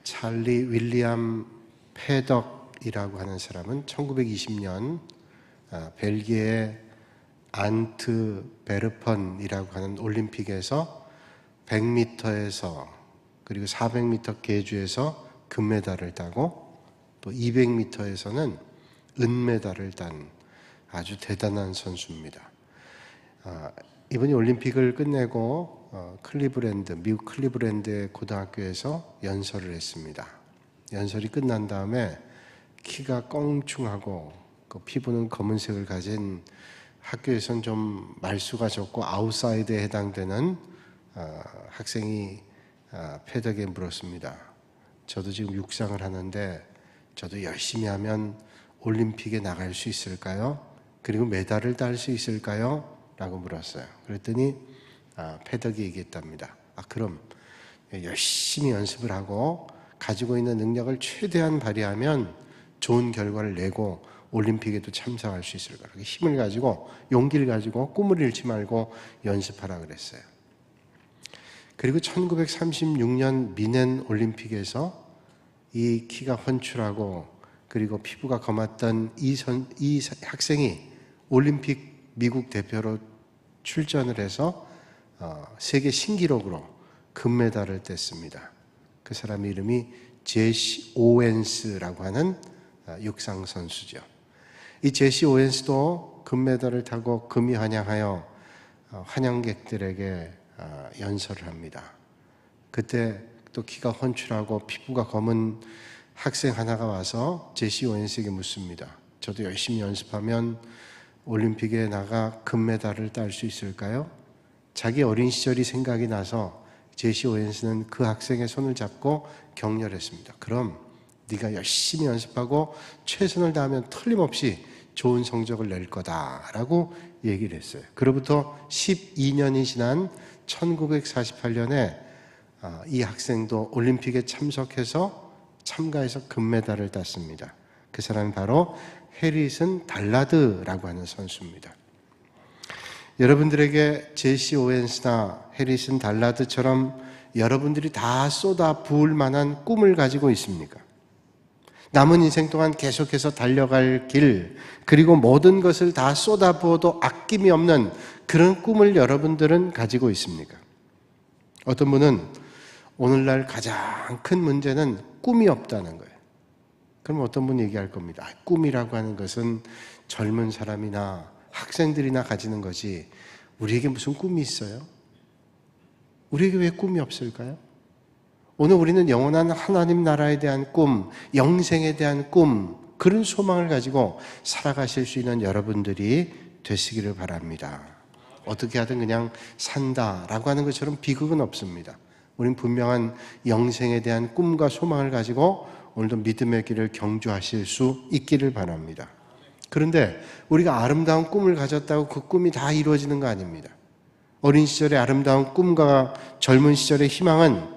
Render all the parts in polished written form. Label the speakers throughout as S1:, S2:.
S1: 찰리 윌리엄 패덕이라고 하는 사람은 1920년 벨기에의 안트베르펀이라고 하는 올림픽에서 100m에서 그리고 400m 계주에서 금메달을 따고 또 200m에서는 은메달을 딴 아주 대단한 선수입니다. 이분이 올림픽을 끝내고 미국 클리브랜드의 고등학교에서 연설을 했습니다. 연설이 끝난 다음에 키가 껑충하고 그 피부는 검은색을 가진 학교에선 좀 말수가 적고 아웃사이드에 해당되는 학생이 패덕에 물었습니다. 저도 지금 육상을 하는데 저도 열심히 하면 올림픽에 나갈 수 있을까요? 그리고 메달을 딸 수 있을까요? 라고 물었어요. 그랬더니 패덕이 얘기했답니다. 그럼 열심히 연습을 하고 가지고 있는 능력을 최대한 발휘하면 좋은 결과를 내고 올림픽에도 참석할 수 있을 거라고 힘을 가지고 용기를 가지고 꿈을 잃지 말고 연습하라 그랬어요. 그리고 1936년 미넨 올림픽에서 이 키가 훤출하고 그리고 피부가 검었던 이 학생이 올림픽 미국 대표로 출전을 해서 세계 신기록으로 금메달을 땄습니다. 그 사람 이름이 제시 오웬스라고 하는 육상 선수죠. 이 제시 오웬스도 금메달을 타고 금이 환영하여 환영객들에게 연설을 합니다. 그때 또 키가 훤출하고 피부가 검은 학생 하나가 와서 제시 오웬스에게 묻습니다. 저도 열심히 연습하면 올림픽에 나가 금메달을 딸 수 있을까요? 자기 어린 시절이 생각이 나서 제시 오웬스는 그 학생의 손을 잡고 격려했습니다. 그럼 네가 열심히 연습하고 최선을 다하면 틀림없이 좋은 성적을 낼 거다라고 얘기를 했어요. 그로부터 12년이 지난 1948년에 이 학생도 올림픽에 참가해서 금메달을 땄습니다. 그 사람이 바로 해리슨 달라드라고 하는 선수입니다. 여러분들에게 제시 오웬스나 해리슨 달라드처럼 여러분들이 다 쏟아 부을 만한 꿈을 가지고 있습니까? 남은 인생 동안 계속해서 달려갈 길, 그리고 모든 것을 다 쏟아 부어도 아낌이 없는 그런 꿈을 여러분들은 가지고 있습니까? 어떤 분은 오늘날 가장 큰 문제는 꿈이 없다는 거예요. 그럼 어떤 분이 얘기할 겁니다. 꿈이라고 하는 것은 젊은 사람이나 학생들이나 가지는 거지 우리에게 무슨 꿈이 있어요? 우리에게 왜 꿈이 없을까요? 오늘 우리는 영원한 하나님 나라에 대한 꿈, 영생에 대한 꿈, 그런 소망을 가지고 살아가실 수 있는 여러분들이 되시기를 바랍니다. 어떻게 하든 그냥 산다라고 하는 것처럼 비극은 없습니다. 우린 분명한 영생에 대한 꿈과 소망을 가지고 오늘도 믿음의 길을 경주하실 수 있기를 바랍니다. 그런데 우리가 아름다운 꿈을 가졌다고 그 꿈이 다 이루어지는 거 아닙니다. 어린 시절의 아름다운 꿈과 젊은 시절의 희망은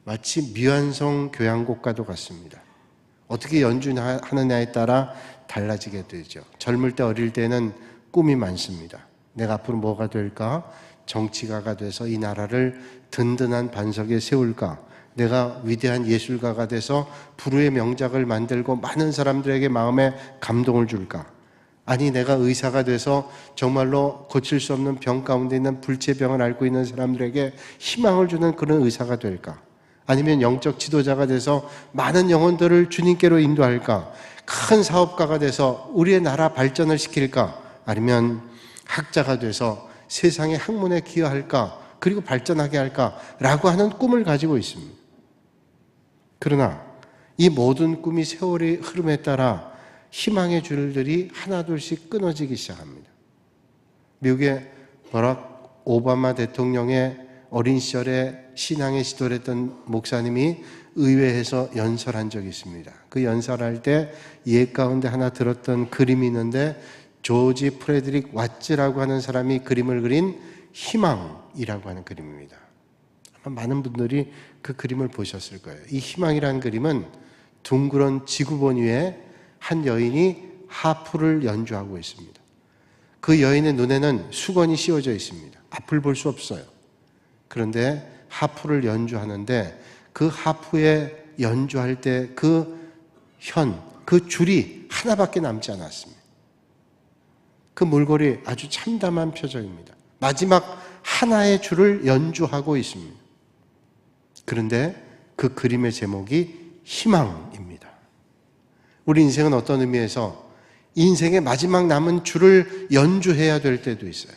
S1: 마치 미완성 교향곡과도 같습니다. 어떻게 연주하느냐에 따라 달라지게 되죠. 젊을 때 어릴 때는 꿈이 많습니다. 내가 앞으로 뭐가 될까? 정치가가 돼서 이 나라를 든든한 반석에 세울까? 내가 위대한 예술가가 돼서 불후의 명작을 만들고 많은 사람들에게 마음에 감동을 줄까? 아니 내가 의사가 돼서 정말로 고칠 수 없는 병 가운데 있는 불치병을 앓고 있는 사람들에게 희망을 주는 그런 의사가 될까? 아니면 영적 지도자가 돼서 많은 영혼들을 주님께로 인도할까? 큰 사업가가 돼서 우리의 나라 발전을 시킬까? 아니면 학자가 돼서 세상의 학문에 기여할까? 그리고 발전하게 할까? 라고 하는 꿈을 가지고 있습니다. 그러나 이 모든 꿈이 세월의 흐름에 따라 희망의 줄들이 하나둘씩 끊어지기 시작합니다. 미국의 버락 오바마 대통령의 어린 시절에 신앙의 지도를 했던 목사님이 의회에서 연설한 적이 있습니다. 그 연설할 때 옛 가운데 하나 들었던 그림이 있는데 조지 프레드릭 왓츠라고 하는 사람이 그림을 그린 희망이라고 하는 그림입니다. 아마 많은 분들이 그 그림을 보셨을 거예요. 이 희망이라는 그림은 둥그런 지구본 위에 한 여인이 하프를 연주하고 있습니다. 그 여인의 눈에는 수건이 씌워져 있습니다. 앞을 볼 수 없어요. 그런데 하프를 연주하는데 그 하프의 연주할 때 그 줄이 하나밖에 남지 않았습니다. 그 몰골이 아주 참담한 표정입니다. 마지막 하나의 줄을 연주하고 있습니다. 그런데 그 그림의 제목이 희망입니다. 우리 인생은 어떤 의미에서 인생의 마지막 남은 줄을 연주해야 될 때도 있어요.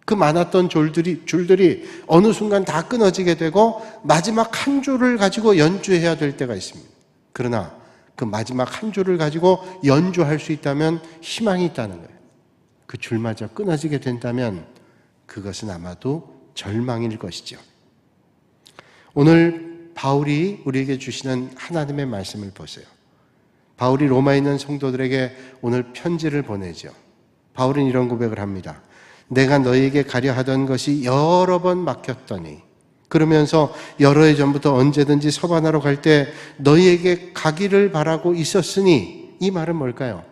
S1: 그 많았던 줄들이 어느 순간 다 끊어지게 되고 마지막 한 줄을 가지고 연주해야 될 때가 있습니다. 그러나 그 마지막 한 줄을 가지고 연주할 수 있다면 희망이 있다는 거예요. 그 줄마저 끊어지게 된다면 그것은 아마도 절망일 것이죠. 오늘 바울이 우리에게 주시는 하나님의 말씀을 보세요. 바울이 로마에 있는 성도들에게 오늘 편지를 보내죠. 바울은 이런 고백을 합니다. 내가 너희에게 가려 하던 것이 여러 번 막혔더니, 그러면서 여러 해 전부터 언제든지 서바나로 갈 때 너희에게 가기를 바라고 있었으니, 이 말은 뭘까요?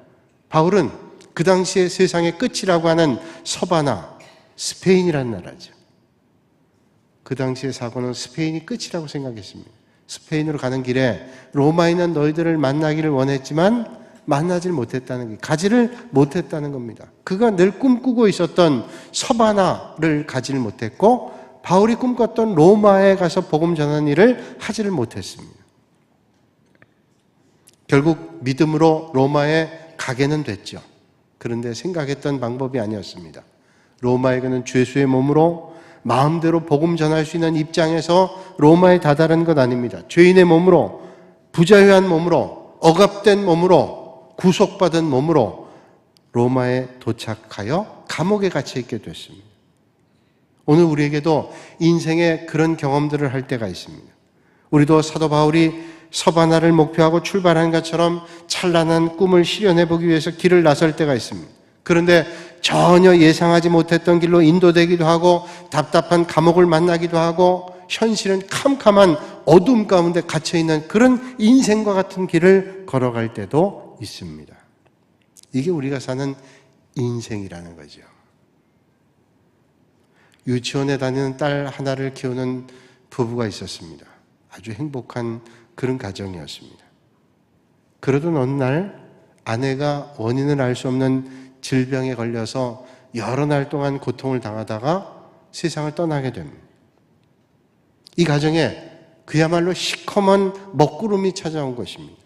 S1: 바울은 그 당시에 세상의 끝이라고 하는 서바나, 스페인이라는 나라죠. 그 당시의 사고는 스페인이 끝이라고 생각했습니다. 스페인으로 가는 길에 로마에 있는 너희들을 만나기를 원했지만 만나질 못했다는 게, 가지를 못했다는 겁니다. 그가 늘 꿈꾸고 있었던 서바나를 가지를 못했고 바울이 꿈꿨던 로마에 가서 복음 전하는 일을 하지를 못했습니다. 결국 믿음으로 로마에 가게는 됐죠. 그런데 생각했던 방법이 아니었습니다. 로마에 가는 죄수의 몸으로 마음대로 복음 전할 수 있는 입장에서 로마에 다다른 것 아닙니다. 죄인의 몸으로, 부자유한 몸으로, 억압된 몸으로, 구속받은 몸으로 로마에 도착하여 감옥에 갇혀 있게 됐습니다. 오늘 우리에게도 인생에 그런 경험들을 할 때가 있습니다. 우리도 사도 바울이 서바나를 목표하고 출발한 것처럼 찬란한 꿈을 실현해 보기 위해서 길을 나설 때가 있습니다. 그런데 전혀 예상하지 못했던 길로 인도되기도 하고 답답한 감옥을 만나기도 하고 현실은 캄캄한 어둠 가운데 갇혀있는 그런 인생과 같은 길을 걸어갈 때도 있습니다. 이게 우리가 사는 인생이라는 거죠. 유치원에 다니는 딸 하나를 키우는 부부가 있었습니다. 아주 행복한 그런 가정이었습니다. 그러던 어느 날 아내가 원인을 알 수 없는 질병에 걸려서 여러 날 동안 고통을 당하다가 세상을 떠나게 됩니다. 이 가정에 그야말로 시커먼 먹구름이 찾아온 것입니다.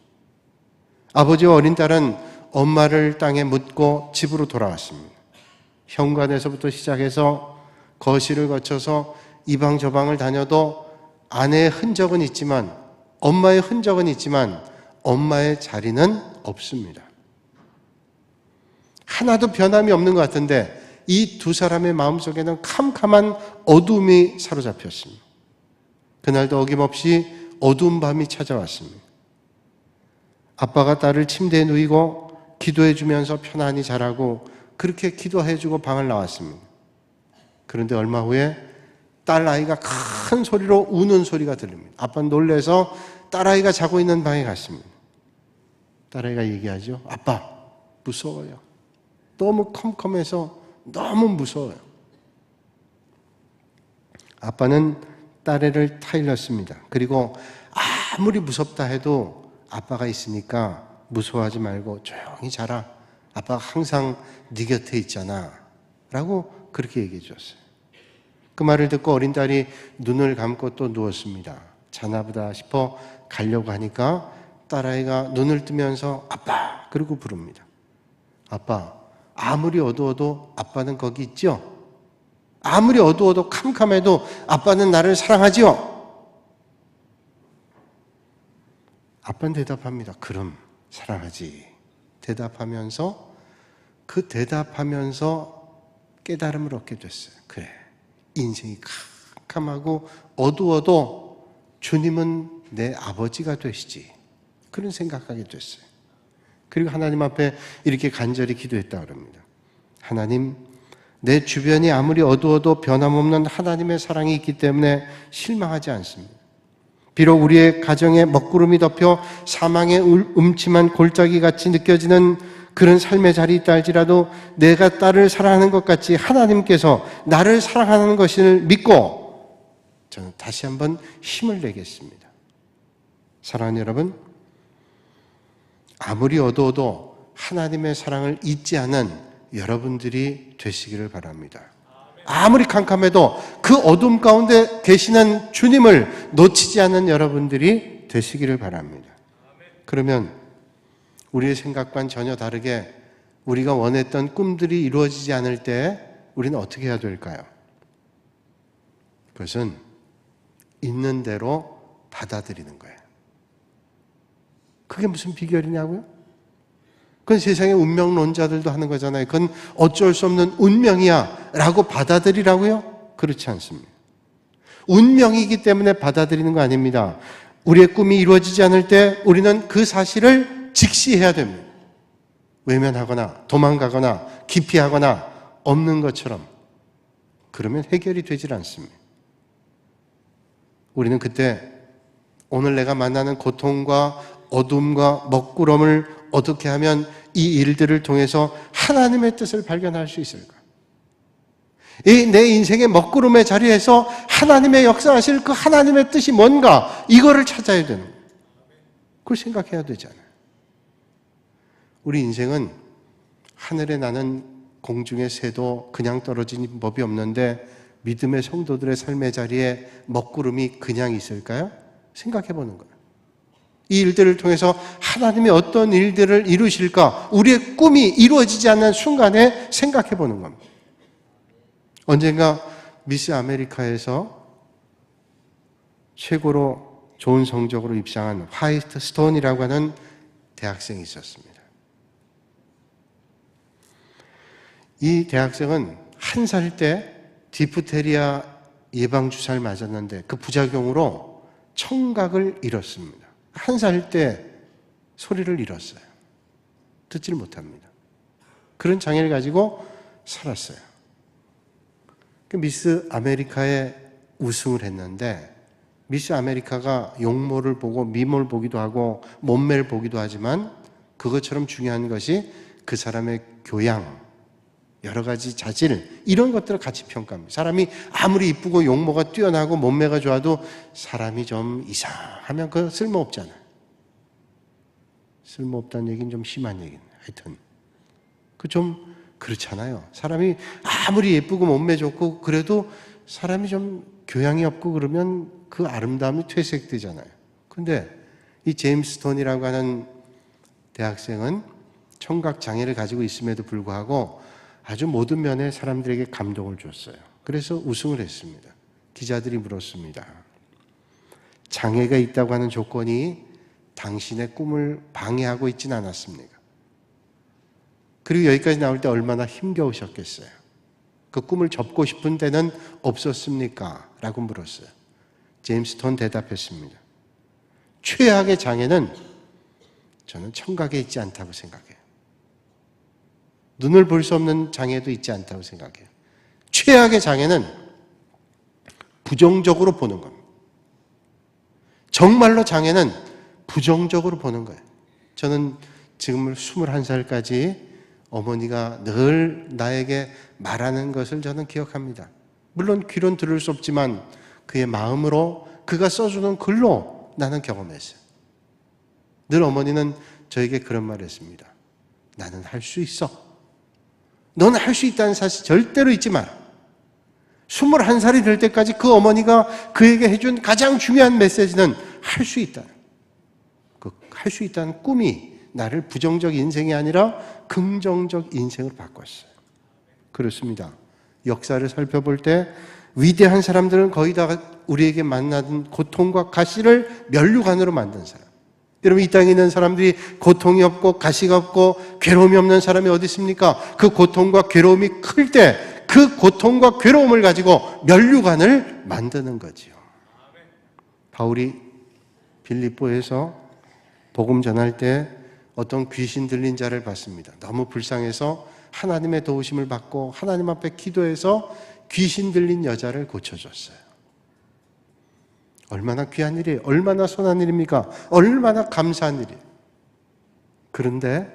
S1: 아버지와 어린 딸은 엄마를 땅에 묻고 집으로 돌아왔습니다. 현관에서부터 시작해서 거실을 거쳐서 이방 저방을 다녀도 아내의 흔적은 있지만, 엄마의 흔적은 있지만 엄마의 자리는 없습니다. 하나도 변함이 없는 것 같은데 이 두 사람의 마음속에는 캄캄한 어둠이 사로잡혔습니다. 그날도 어김없이 어두운 밤이 찾아왔습니다. 아빠가 딸을 침대에 누이고 기도해 주면서 편안히 자라고 그렇게 기도해 주고 방을 나왔습니다. 그런데 얼마 후에 딸 아이가 큰 소리로 우는 소리가 들립니다. 아빠는 놀라서 딸 아이가 자고 있는 방에 갔습니다. 딸 아이가 얘기하죠. 아빠, 무서워요. 너무 컴컴해서 너무 무서워요. 아빠는 딸애를 타일렀습니다. 그리고 아무리 무섭다 해도 아빠가 있으니까 무서워하지 말고 조용히 자라. 아빠가 항상 네 곁에 있잖아. 라고 그렇게 얘기해 줬어요. 그 말을 듣고 어린 딸이 눈을 감고 또 누웠습니다. 자나보다 싶어 가려고 하니까 딸아이가 눈을 뜨면서 아빠! 그러고 부릅니다. 아빠, 아무리 어두워도 아빠는 거기 있죠? 아무리 어두워도 캄캄해도 아빠는 나를 사랑하지요? 아빠는 대답합니다. 그럼 사랑하지. 대답하면서 깨달음을 얻게 됐어요. 그래, 인생이 캄캄하고 어두워도 주님은 내 아버지가 되시지. 그런 생각하게 됐어요. 그리고 하나님 앞에 이렇게 간절히 기도했다고 합니다. 하나님, 내 주변이 아무리 어두워도 변함없는 하나님의 사랑이 있기 때문에 실망하지 않습니다. 비록 우리의 가정에 먹구름이 덮여 사망의 음침한 골짜기 같이 느껴지는 그런 삶의 자리에 있다 할지라도 내가 딸을 사랑하는 것 같이 하나님께서 나를 사랑하는 것을 믿고 저는 다시 한번 힘을 내겠습니다. 사랑하는 여러분, 아무리 어두워도 하나님의 사랑을 잊지 않은 여러분들이 되시기를 바랍니다. 아무리 캄캄해도 그 어둠 가운데 계시는 주님을 놓치지 않는 여러분들이 되시기를 바랍니다. 그러면 우리의 생각과는 전혀 다르게 우리가 원했던 꿈들이 이루어지지 않을 때 우리는 어떻게 해야 될까요? 그것은 있는 대로 받아들이는 거예요. 그게 무슨 비결이냐고요? 그건 세상의 운명론자들도 하는 거잖아요. 그건 어쩔 수 없는 운명이야 라고 받아들이라고요? 그렇지 않습니다. 운명이기 때문에 받아들이는 거 아닙니다. 우리의 꿈이 이루어지지 않을 때 우리는 그 사실을 직시해야 됩니다. 외면하거나 도망가거나 기피하거나 없는 것처럼. 그러면 해결이 되질 않습니다. 우리는 그때 오늘 내가 만나는 고통과 어둠과 먹구름을 어떻게 하면 이 일들을 통해서 하나님의 뜻을 발견할 수 있을까? 이 내 인생의 먹구름의 자리에서 하나님의 역사하실 그 하나님의 뜻이 뭔가 이거를 찾아야 되는 거예요. 그걸 생각해야 되잖아요. 우리 인생은 하늘에 나는 공중의 새도 그냥 떨어지는 법이 없는데 믿음의 성도들의 삶의 자리에 먹구름이 그냥 있을까요? 생각해 보는 거예요. 이 일들을 통해서 하나님이 어떤 일들을 이루실까? 우리의 꿈이 이루어지지 않는 순간에 생각해 보는 겁니다. 언젠가 미스 아메리카에서 최고로 좋은 성적으로 입상한 화이트 스톤이라고 하는 대학생이 있었습니다. 이 대학생은 한 살 때 디프테리아 예방주사를 맞았는데 그 부작용으로 청각을 잃었습니다. 한 살 때 소리를 잃었어요. 듣지를 못합니다. 그런 장애를 가지고 살았어요. 미스 아메리카에 우승을 했는데 미스 아메리카가 용모를 보고 미모를 보기도 하고 몸매를 보기도 하지만 그것처럼 중요한 것이 그 사람의 교양, 여러 가지 자질 이런 것들을 같이 평가합니다. 사람이 아무리 이쁘고 용모가 뛰어나고 몸매가 좋아도 사람이 좀 이상하면 그거 쓸모없잖아요. 쓸모없다는 얘기는 좀 심한 얘기네. 하여튼 그 좀 그렇잖아요. 사람이 아무리 예쁘고 몸매 좋고 그래도 사람이 좀 교양이 없고 그러면 그 아름다움이 퇴색되잖아요. 근데 이 제임스 스톤이라고 하는 대학생은 청각 장애를 가지고 있음에도 불구하고 아주 모든 면에 사람들에게 감동을 줬어요. 그래서 우승을 했습니다. 기자들이 물었습니다. 장애가 있다고 하는 조건이 당신의 꿈을 방해하고 있진 않았습니까? 그리고 여기까지 나올 때 얼마나 힘겨우셨겠어요? 그 꿈을 접고 싶은 데는 없었습니까? 라고 물었어요. 제임스 스톤 대답했습니다. 최악의 장애는 저는 청각에 있지 않다고 생각해요. 눈을 볼 수 없는 장애도 있지 않다고 생각해요. 최악의 장애는 부정적으로 보는 겁니다. 정말로 장애는 부정적으로 보는 거예요. 저는 지금 21살까지 어머니가 늘 나에게 말하는 것을 저는 기억합니다. 물론 귀로는 들을 수 없지만 그의 마음으로 그가 써주는 글로 나는 경험했어요. 늘 어머니는 저에게 그런 말을 했습니다. 나는 할 수 있어. 너는 할 수 있다는 사실 절대로 잊지 마라. 21살이 될 때까지 그 어머니가 그에게 해준 가장 중요한 메시지는 할 수 있다는, 그 할 수 있다는 꿈이 나를 부정적 인생이 아니라 긍정적 인생으로 바꿨어요. 그렇습니다. 역사를 살펴볼 때 위대한 사람들은 거의 다 우리에게 만나는 고통과 가시를 면류관으로 만든 사람. 여러분, 이 땅에 있는 사람들이 고통이 없고 가시가 없고 괴로움이 없는 사람이 어디 있습니까? 그 고통과 괴로움이 클 때 그 고통과 괴로움을 가지고 면류관을 만드는 거지요. 바울이 빌립보에서 복음 전할 때 어떤 귀신 들린 자를 봤습니다. 너무 불쌍해서 하나님의 도우심을 받고 하나님 앞에 기도해서 귀신 들린 여자를 고쳐줬어요. 얼마나 귀한 일이에요. 얼마나 선한 일입니까? 얼마나 감사한 일이에요. 그런데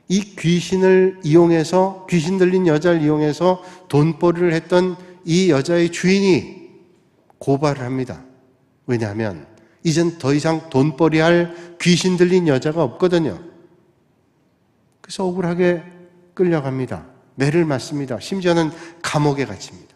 S1: 이 귀신을 이용해서, 귀신 들린 여자를 이용해서 돈벌이를 했던 이 여자의 주인이 고발을 합니다. 왜냐하면 이젠 더 이상 돈벌이할 귀신 들린 여자가 없거든요. 그래서 억울하게 끌려갑니다. 매를 맞습니다. 심지어는 감옥에 갇힙니다.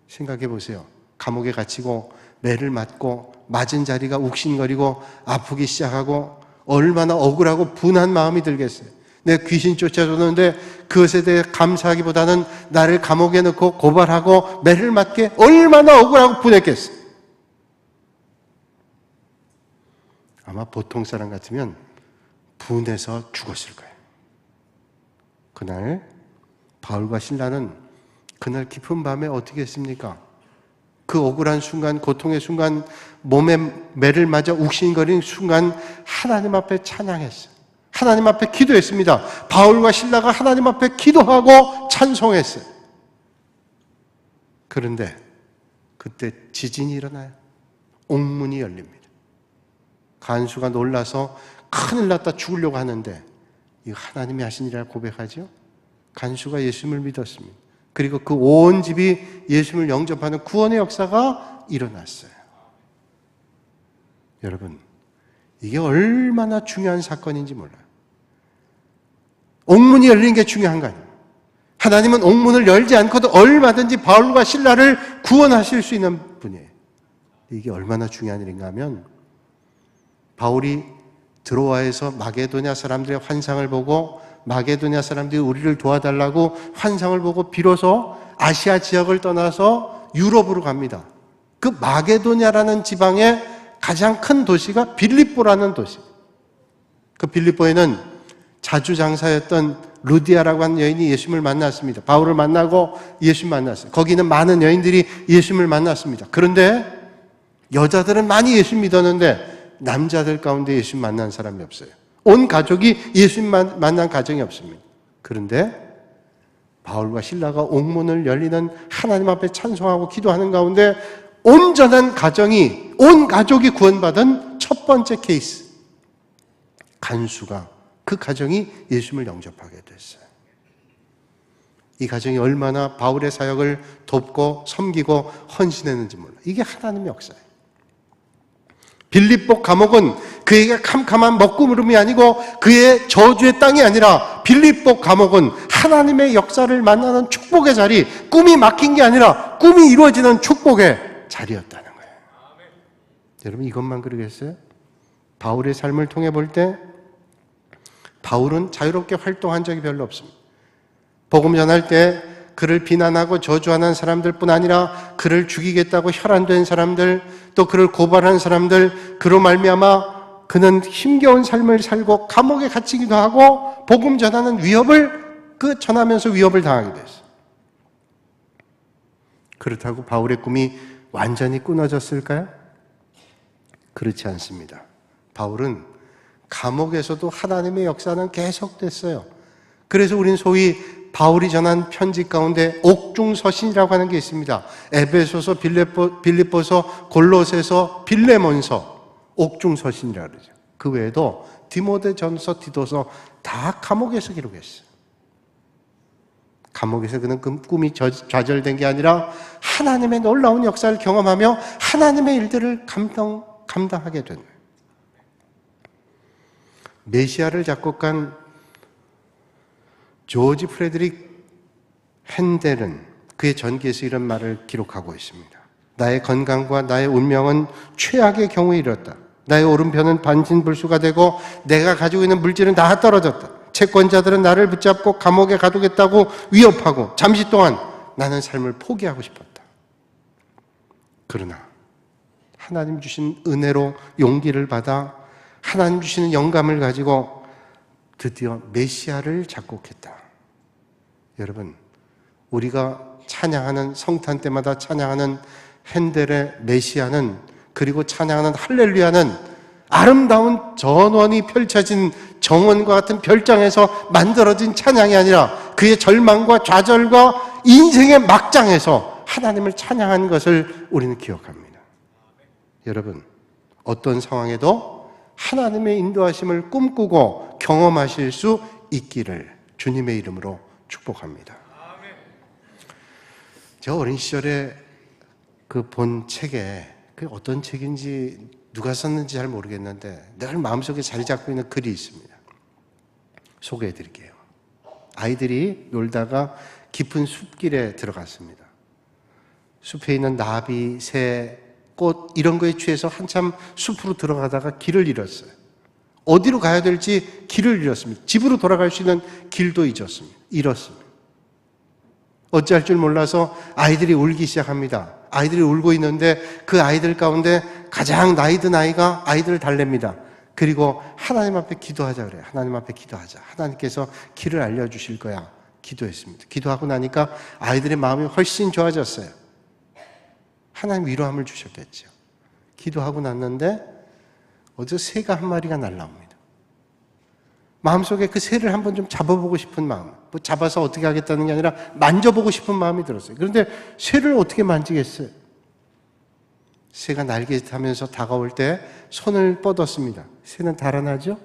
S1: 생각해 보세요. 감옥에 갇히고 매를 맞고 맞은 자리가 욱신거리고 아프기 시작하고 얼마나 억울하고 분한 마음이 들겠어요. 내 귀신 쫓아줬는데 그것에 대해 감사하기보다는 나를 감옥에 넣고 고발하고 매를 맞게 얼마나 억울하고 분했겠어요. 아마 보통 사람 같으면 분해서 죽었을 거예요. 그날 바울과 실라는 그날 깊은 밤에 어떻게 했습니까? 그 억울한 순간, 고통의 순간, 몸에 매를 맞아 욱신거리는 순간 하나님 앞에 찬양했어요. 하나님 앞에 기도했습니다. 바울과 실라가 하나님 앞에 기도하고 찬송했어요. 그런데 그때 지진이 일어나요. 옥문이 열립니다. 간수가 놀라서 큰일 났다 죽으려고 하는데 이거 하나님이 하신 일이라 고백하죠. 간수가 예수님을 믿었습니다. 그리고 그 온 집이 예수님을 영접하는 구원의 역사가 일어났어요. 여러분, 이게 얼마나 중요한 사건인지 몰라요. 옥문이 열리는 게 중요한 거 아니에요. 하나님은 옥문을 열지 않고도 얼마든지 바울과 실라를 구원하실 수 있는 분이에요. 이게 얼마나 중요한 일인가 하면 바울이 드로아에서 마게도냐 사람들의 환상을 보고 마게도냐 사람들이 우리를 도와달라고 환상을 보고 비로소 아시아 지역을 떠나서 유럽으로 갑니다. 그 마게도냐라는 지방의 가장 큰 도시가 빌립보라는 도시. 그 빌립보에는 자주 장사였던 루디아라고 하는 여인이 예수님을 만났습니다. 바울을 만나고 예수님 만났어요. 거기는 많은 여인들이 예수님을 만났습니다. 그런데 여자들은 많이 예수님 믿었는데 남자들 가운데 예수님 만난 사람이 없어요. 온 가족이 예수님 만난 가정이 없습니다. 그런데 바울과 실라가 옥문을 열리는 하나님 앞에 찬송하고 기도하는 가운데 온전한 가정이, 온 가족이 구원받은 첫 번째 케이스. 간수가, 그 가정이 예수님을 영접하게 됐어요. 이 가정이 얼마나 바울의 사역을 돕고 섬기고 헌신했는지 몰라요. 이게 하나님의 역사예요. 빌립보 감옥은 그에게 캄캄한 먹구름이 아니고 그의 저주의 땅이 아니라 빌립보 감옥은 하나님의 역사를 만나는 축복의 자리, 꿈이 막힌 게 아니라 꿈이 이루어지는 축복의 자리였다는 거예요. 여러분, 이것만 그러겠어요? 바울의 삶을 통해 볼 때 바울은 자유롭게 활동한 적이 별로 없습니다. 복음 전할 때 그를 비난하고 저주하는 사람들뿐 아니라 그를 죽이겠다고 혈안된 사람들, 또 그를 고발한 사람들, 그로 말미암아 그는 힘겨운 삶을 살고 감옥에 갇히기도 하고 복음 전하는 위협을 전하면서 위협을 당하게 됐어요. 그렇다고 바울의 꿈이 완전히 끊어졌을까요? 그렇지 않습니다. 바울은 감옥에서도 하나님의 역사는 계속됐어요. 그래서 우리는 소위 바울이 전한 편지 가운데 옥중서신이라고 하는 게 있습니다. 에베소서, 빌립보서, 골로새서, 빌레몬서, 옥중서신이라고 그러죠. 그 외에도 디모데전서, 디도서 다 감옥에서 기록했어요. 감옥에서 그는 꿈이 좌절된 게 아니라 하나님의 놀라운 역사를 경험하며 하나님의 일들을 감당하게 된 거예요. 메시아를 작곡한 조지 프레드릭 핸델은 그의 전기에서 이런 말을 기록하고 있습니다. 나의 건강과 나의 운명은 최악의 경우에 이르렀다. 나의 오른편은 반진불수가 되고 내가 가지고 있는 물질은 다 떨어졌다. 채권자들은 나를 붙잡고 감옥에 가두겠다고 위협하고 잠시 동안 나는 삶을 포기하고 싶었다. 그러나 하나님 주신 은혜로 용기를 받아 하나님 주시는 영감을 가지고 드디어 메시아를 작곡했다. 여러분, 우리가 찬양하는 성탄 때마다 찬양하는 핸델의 메시아는, 그리고 찬양하는 할렐루야는 아름다운 전원이 펼쳐진 정원과 같은 별장에서 만들어진 찬양이 아니라 그의 절망과 좌절과 인생의 막장에서 하나님을 찬양한 것을 우리는 기억합니다. 여러분, 어떤 상황에도 하나님의 인도하심을 꿈꾸고 경험하실 수 있기를 주님의 이름으로 축복합니다. 저 어린 시절에 그 본 책에 그 어떤 책인지 누가 썼는지 잘 모르겠는데 늘 마음속에 자리 잡고 있는 글이 있습니다. 소개해 드릴게요. 아이들이 놀다가 깊은 숲길에 들어갔습니다. 숲에 있는 나비, 새, 꽃 이런 거에 취해서 한참 숲으로 들어가다가 길을 잃었어요. 어디로 가야 될지 길을 잃었습니다. 집으로 돌아갈 수 있는 길도 잃었습니다. 어찌할 줄 몰라서 아이들이 울기 시작합니다. 아이들이 울고 있는데 그 아이들 가운데 가장 나이 든 아이가 아이들을 달랩니다. 그리고 하나님 앞에 기도하자 그래요. 하나님 앞에 기도하자. 하나님께서 길을 알려주실 거야. 기도했습니다. 기도하고 나니까 아이들의 마음이 훨씬 좋아졌어요. 하나님 위로함을 주셨겠죠. 기도하고 났는데 어디서 새가 한 마리가 날라옵니다. 마음속에 그 새를 한번 좀 잡아보고 싶은 마음, 뭐 잡아서 어떻게 하겠다는 게 아니라 만져보고 싶은 마음이 들었어요. 그런데 새를 어떻게 만지겠어요? 새가 날개 타면서 다가올 때 손을 뻗었습니다. 새는 달아나죠?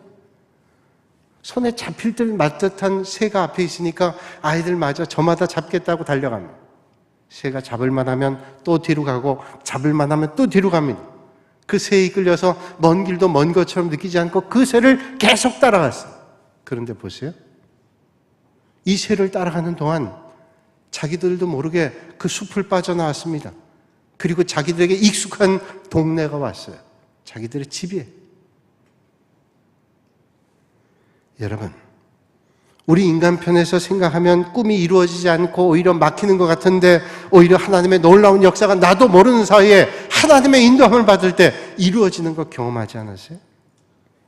S1: 손에 잡힐 듯 말 듯한 새가 앞에 있으니까 아이들 마저 저마다 잡겠다고 달려갑니다. 새가 잡을만 하면 또 뒤로 가고 잡을만 하면 또 뒤로 갑니다. 그 새에 이끌려서 먼 길도 먼 것처럼 느끼지 않고 그 새를 계속 따라갔어요. 그런데 보세요. 이 새를 따라가는 동안 자기들도 모르게 그 숲을 빠져나왔습니다. 그리고 자기들에게 익숙한 동네가 왔어요. 자기들의 집이에요. 여러분, 우리 인간 편에서 생각하면 꿈이 이루어지지 않고 오히려 막히는 것 같은데 오히려 하나님의 놀라운 역사가 나도 모르는 사이에 하나님의 인도함을 받을 때 이루어지는 거 경험하지 않으세요?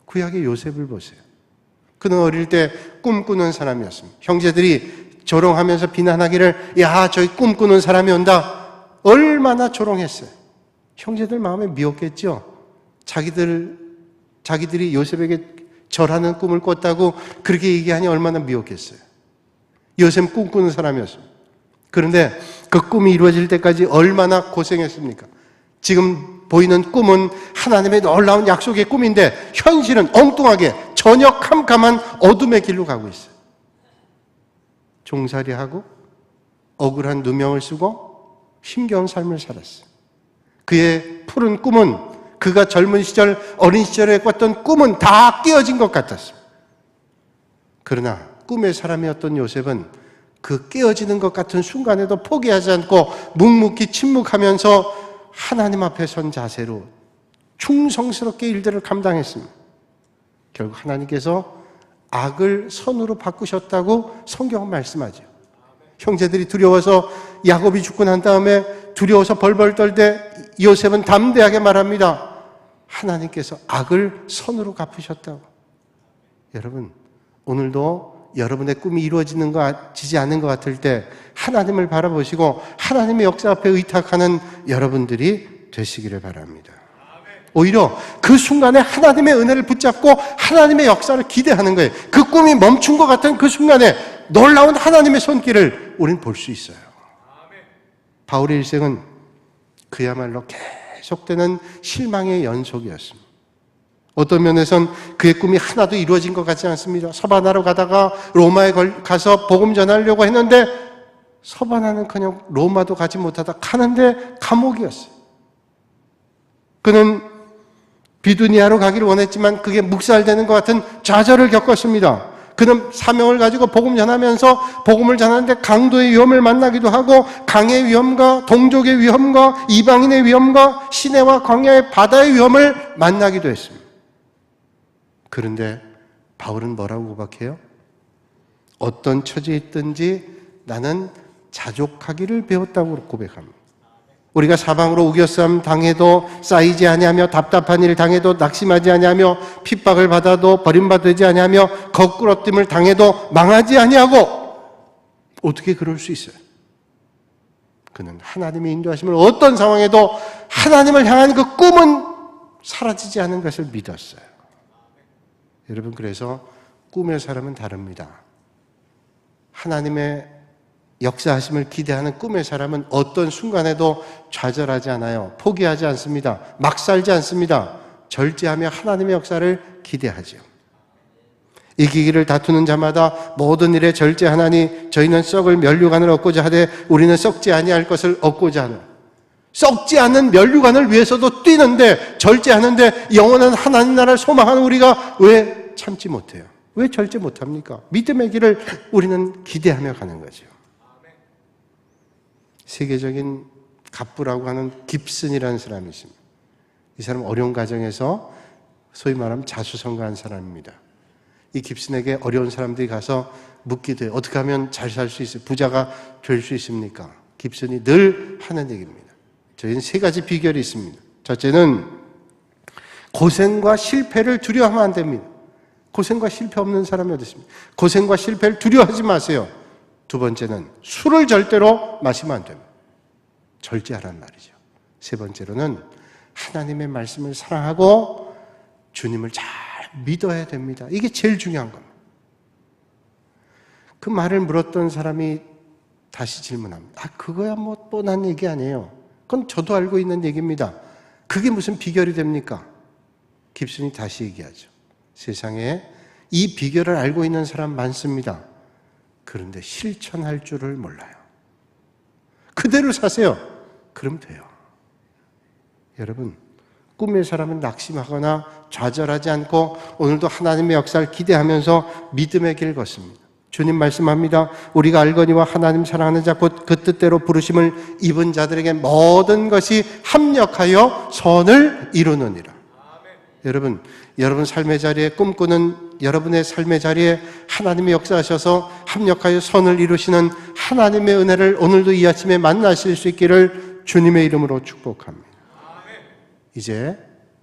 S1: 구약의 요셉을 보세요. 그는 어릴 때 꿈꾸는 사람이었습니다. 형제들이 조롱하면서 비난하기를 야, 저기 꿈꾸는 사람이 온다. 얼마나 조롱했어요. 형제들 마음에 미웠겠죠. 자기들이 요셉에게 절하는 꿈을 꿨다고 그렇게 얘기하니 얼마나 미웠겠어요. 요셉 꿈꾸는 사람이었습니다. 그런데 그 꿈이 이루어질 때까지 얼마나 고생했습니까? 지금 보이는 꿈은 하나님의 놀라운 약속의 꿈인데 현실은 엉뚱하게 전혀 캄캄한 어둠의 길로 가고 있어요. 종살이하고 억울한 누명을 쓰고 힘겨운 삶을 살았어요. 그의 푸른 꿈은 그가 젊은 시절, 어린 시절에 꿨던 꿈은 다 깨어진 것 같았습니다. 그러나 꿈의 사람이었던 요셉은 그 깨어지는 것 같은 순간에도 포기하지 않고 묵묵히 침묵하면서 하나님 앞에 선 자세로 충성스럽게 일들을 감당했습니다. 결국 하나님께서 악을 선으로 바꾸셨다고 성경은 말씀하죠. 형제들이 두려워서 야곱이 죽고 난 다음에 두려워서 벌벌 떨 때 요셉은 담대하게 말합니다. 하나님께서 악을 선으로 갚으셨다고. 여러분, 오늘도 여러분의 꿈이 이루어지지 않는 것 같을 때 하나님을 바라보시고 하나님의 역사 앞에 의탁하는 여러분들이 되시기를 바랍니다. 오히려 그 순간에 하나님의 은혜를 붙잡고 하나님의 역사를 기대하는 거예요. 그 꿈이 멈춘 것 같은 그 순간에 놀라운 하나님의 손길을 우리는 볼 수 있어요. 바울의 일생은 그야말로 계속되는 실망의 연속이었습니다. 어떤 면에선 그의 꿈이 하나도 이루어진 것 같지 않습니다. 서바나로 가다가 로마에 가서 복음 전하려고 했는데 서바나는커녕 로마도 가지 못하다 가는데 감옥이었어요. 그는 비두니아로 가기를 원했지만 그게 묵살되는 것 같은 좌절을 겪었습니다. 그는 사명을 가지고 복음 전하면서 복음을 전하는데 강도의 위험을 만나기도 하고 강의 위험과 동족의 위험과 이방인의 위험과 시내와 광야의 바다의 위험을 만나기도 했습니다. 그런데 바울은 뭐라고 고백해요? 어떤 처지에 있든지 나는 자족하기를 배웠다고 고백합니다. 우리가 사방으로 우겨싸움 당해도 쌓이지 아니하며 답답한 일 당해도 낙심하지 아니하며 핍박을 받아도 버림받지 아니하며 거꾸러짐을 당해도 망하지 아니하고 어떻게 그럴 수 있어요? 그는 하나님의 인도하심을 어떤 상황에도 하나님을 향한 그 꿈은 사라지지 않은 것을 믿었어요. 여러분, 그래서 꿈의 사람은 다릅니다. 하나님의 역사하심을 기대하는 꿈의 사람은 어떤 순간에도 좌절하지 않아요. 포기하지 않습니다. 막 살지 않습니다. 절제하며 하나님의 역사를 기대하죠. 이기기를 다투는 자마다 모든 일에 절제하나니 저희는 썩을 면류관을 얻고자 하되 우리는 썩지 아니할 것을 얻고자 하노라. 썩지 않는 면류관을 위해서도 뛰는데, 절제하는데, 영원한 하나님 나라를 소망하는 우리가 왜 참지 못해요? 왜 절제 못합니까? 믿음의 길을 우리는 기대하며 가는 거죠. 세계적인 갑부라고 하는 깁슨이라는 사람이 있습니다. 이 사람은 어려운 가정에서 소위 말하면 자수성가한 사람입니다. 이 깁슨에게 어려운 사람들이 가서 묻기도 해요. 어떻게 하면 잘 살 수 있어요? 부자가 될 수 있습니까? 깁슨이 늘 하는 얘기입니다. 저희는 세 가지 비결이 있습니다. 첫째는 고생과 실패를 두려워하면 안 됩니다. 고생과 실패 없는 사람이 어디 있습니까? 고생과 실패를 두려워하지 마세요. 두 번째는 술을 절대로 마시면 안 됩니다. 절제하란 말이죠. 세 번째로는 하나님의 말씀을 사랑하고 주님을 잘 믿어야 됩니다. 이게 제일 중요한 겁니다. 그 말을 물었던 사람이 다시 질문합니다. 그거야 뭐 뻔한 얘기 아니에요. 그건 저도 알고 있는 얘기입니다. 그게 무슨 비결이 됩니까? 깁슨이 다시 얘기하죠. 세상에 이 비결을 알고 있는 사람 많습니다. 그런데 실천할 줄을 몰라요. 그대로 사세요. 그럼 돼요. 여러분, 꿈의 사람은 낙심하거나 좌절하지 않고 오늘도 하나님의 역사를 기대하면서 믿음의 길 걷습니다. 주님 말씀합니다. 우리가 알거니와 하나님 사랑하는 자 곧 그 뜻대로 부르심을 입은 자들에게 모든 것이 합력하여 선을 이루느니라. 여러분 삶의 자리에 꿈꾸는 여러분의 삶의 자리에 하나님이 역사하셔서 합력하여 선을 이루시는 하나님의 은혜를 오늘도 이 아침에 만나실 수 있기를 주님의 이름으로 축복합니다. 이제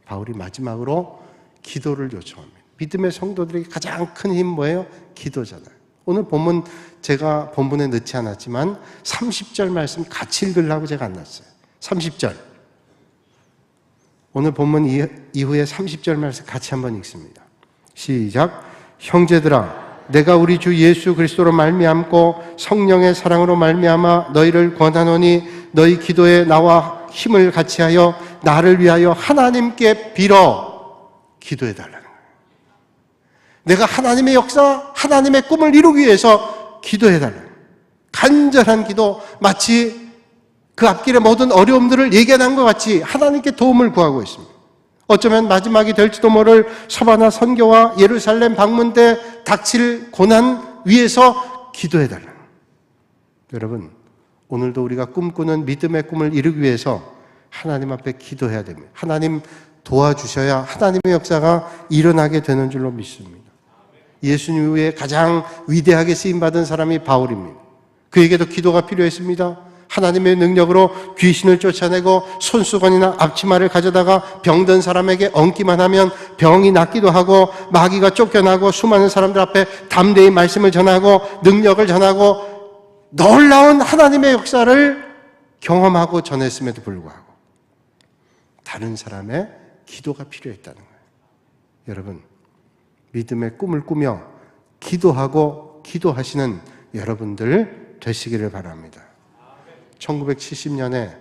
S1: 바울이 마지막으로 기도를 요청합니다. 믿음의 성도들에게 가장 큰 힘 뭐예요? 기도잖아요. 오늘 본문 제가 본문에 넣지 않았지만 30절 말씀 같이 읽으려고 제가 안 놨어요. 30절. 오늘 본문 이후에 30절 말씀 같이 한번 읽습니다. 시작. 형제들아, 내가 우리 주 예수 그리스도로 말미암고 성령의 사랑으로 말미암아 너희를 권하노니 너희 기도에 나와 힘을 같이하여 나를 위하여 하나님께 빌어 기도해달라는 거예요. 내가 하나님의 역사, 하나님의 꿈을 이루기 위해서 기도해달라는 거예요. 간절한 기도, 마치 그 앞길의 모든 어려움들을 예견한 것 같이 하나님께 도움을 구하고 있습니다. 어쩌면 마지막이 될지도 모를 서바나 선교와 예루살렘 방문 때 닥칠 고난 위해서 기도해달라는 거예요. 여러분, 오늘도 우리가 꿈꾸는 믿음의 꿈을 이루기 위해서 하나님 앞에 기도해야 됩니다. 하나님 도와주셔야 하나님의 역사가 일어나게 되는 줄로 믿습니다. 예수님 이후에 가장 위대하게 쓰임받은 사람이 바울입니다. 그에게도 기도가 필요했습니다. 하나님의 능력으로 귀신을 쫓아내고 손수건이나 앞치마를 가져다가 병든 사람에게 얹기만 하면 병이 낫기도 하고 마귀가 쫓겨나고 수많은 사람들 앞에 담대히 말씀을 전하고 능력을 전하고 놀라운 하나님의 역사를 경험하고 전했음에도 불구하고 다른 사람의 기도가 필요했다는 거예요. 여러분, 믿음의 꿈을 꾸며 기도하고 기도하시는 여러분들 되시기를 바랍니다. 1970년에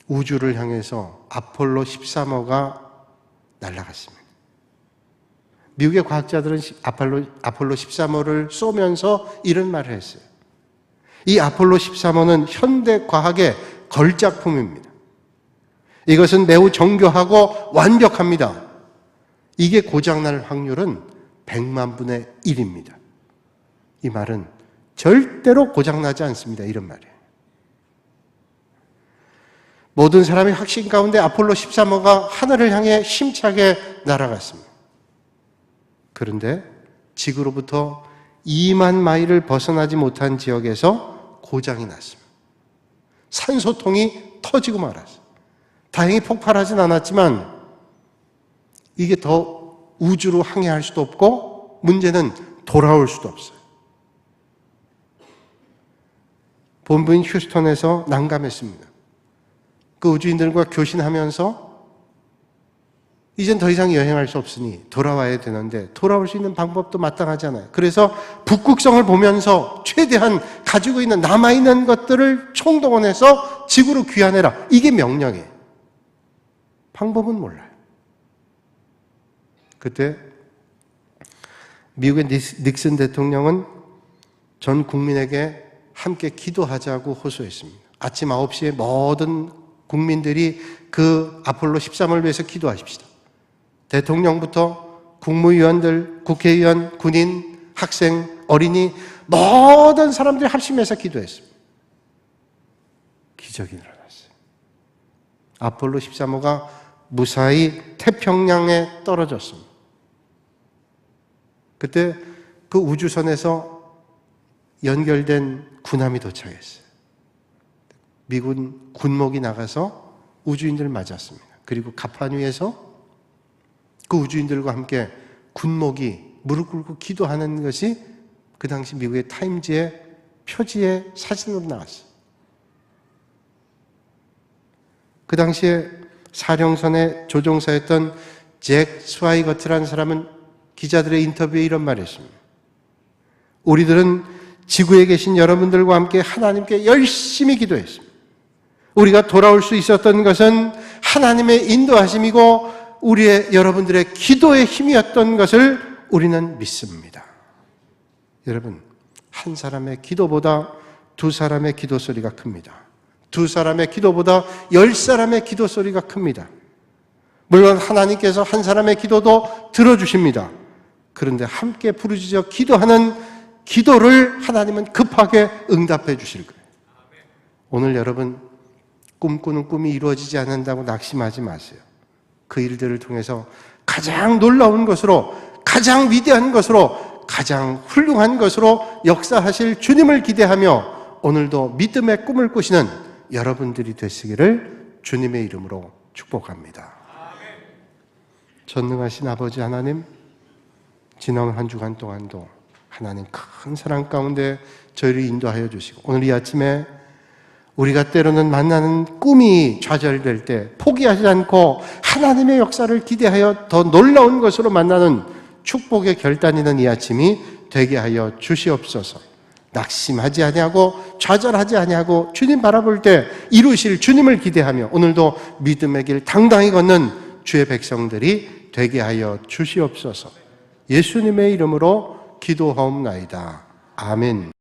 S1: 우주를 향해서 아폴로 13호가 날아갔습니다. 미국의 과학자들은 아폴로 13호를 쏘면서 이런 말을 했어요. 이 아폴로 13호는 현대 과학의 걸작품입니다. 이것은 매우 정교하고 완벽합니다. 이게 고장날 확률은 100만 분의 1입니다. 이 말은 절대로 고장나지 않습니다. 이런 말이에요. 모든 사람의 확신 가운데 아폴로 13호가 하늘을 향해 힘차게 날아갔습니다. 그런데 지구로부터 2만 마일을 벗어나지 못한 지역에서 고장이 났습니다. 산소통이 터지고 말았어요. 다행히 폭발하진 않았지만 이게 더 우주로 항해할 수도 없고 문제는 돌아올 수도 없어요. 본부인 휴스턴에서 난감했습니다. 그 우주인들과 교신하면서 이젠 더 이상 여행할 수 없으니 돌아와야 되는데 돌아올 수 있는 방법도 마땅하잖아요. 그래서 북극성을 보면서 최대한 가지고 있는 남아있는 것들을 총동원해서 지구로 귀환해라. 이게 명령이에요. 방법은 몰라요. 그때 미국의 닉슨 대통령은 전 국민에게 함께 기도하자고 호소했습니다. 아침 9시에 모든 국민들이 그 아폴로 13을 위해서 기도하십시다. 대통령부터 국무위원들, 국회의원, 군인, 학생, 어린이 모든 사람들이 합심해서 기도했습니다. 기적이 일어났어요. 아폴로 13호가 무사히 태평양에 떨어졌습니다. 그때 그 우주선에서 연결된 군함이 도착했어요. 미군 군목이 나가서 우주인들을 맞았습니다. 그리고 갑판 위에서 그 우주인들과 함께 군목이 무릎 꿇고 기도하는 것이 그 당시 미국의 타임즈의 표지의 사진으로 나왔어요. 그 당시에 사령선의 조종사였던 잭 스와이거트라는 사람은 기자들의 인터뷰에 이런 말을 했습니다. 우리들은 지구에 계신 여러분들과 함께 하나님께 열심히 기도했습니다. 우리가 돌아올 수 있었던 것은 하나님의 인도하심이고 여러분들의 기도의 힘이었던 것을 우리는 믿습니다. 여러분, 한 사람의 기도보다 두 사람의 기도 소리가 큽니다. 두 사람의 기도보다 10사람의 기도 소리가 큽니다. 물론 하나님께서 한 사람의 기도도 들어주십니다. 그런데 함께 부르짖어 기도하는 기도를 하나님은 급하게 응답해 주실 거예요. 오늘 여러분, 꿈꾸는 꿈이 이루어지지 않는다고 낙심하지 마세요. 그 일들을 통해서 가장 놀라운 것으로, 가장 위대한 것으로, 가장 훌륭한 것으로 역사하실 주님을 기대하며 오늘도 믿음의 꿈을 꾸시는 여러분들이 되시기를 주님의 이름으로 축복합니다. 전능하신 아버지 하나님, 지난 한 주간 동안도 하나님 큰 사랑 가운데 저희를 인도하여 주시고 오늘 이 아침에 우리가 때로는 만나는 꿈이 좌절될 때 포기하지 않고 하나님의 역사를 기대하여 더 놀라운 것으로 만나는 축복의 결단이는 이 아침이 되게 하여 주시옵소서. 낙심하지 아니하고 좌절하지 아니하고 주님 바라볼 때 이루실 주님을 기대하며 오늘도 믿음의 길 당당히 걷는 주의 백성들이 되게 하여 주시옵소서. 예수님의 이름으로 기도하옵나이다. 아멘.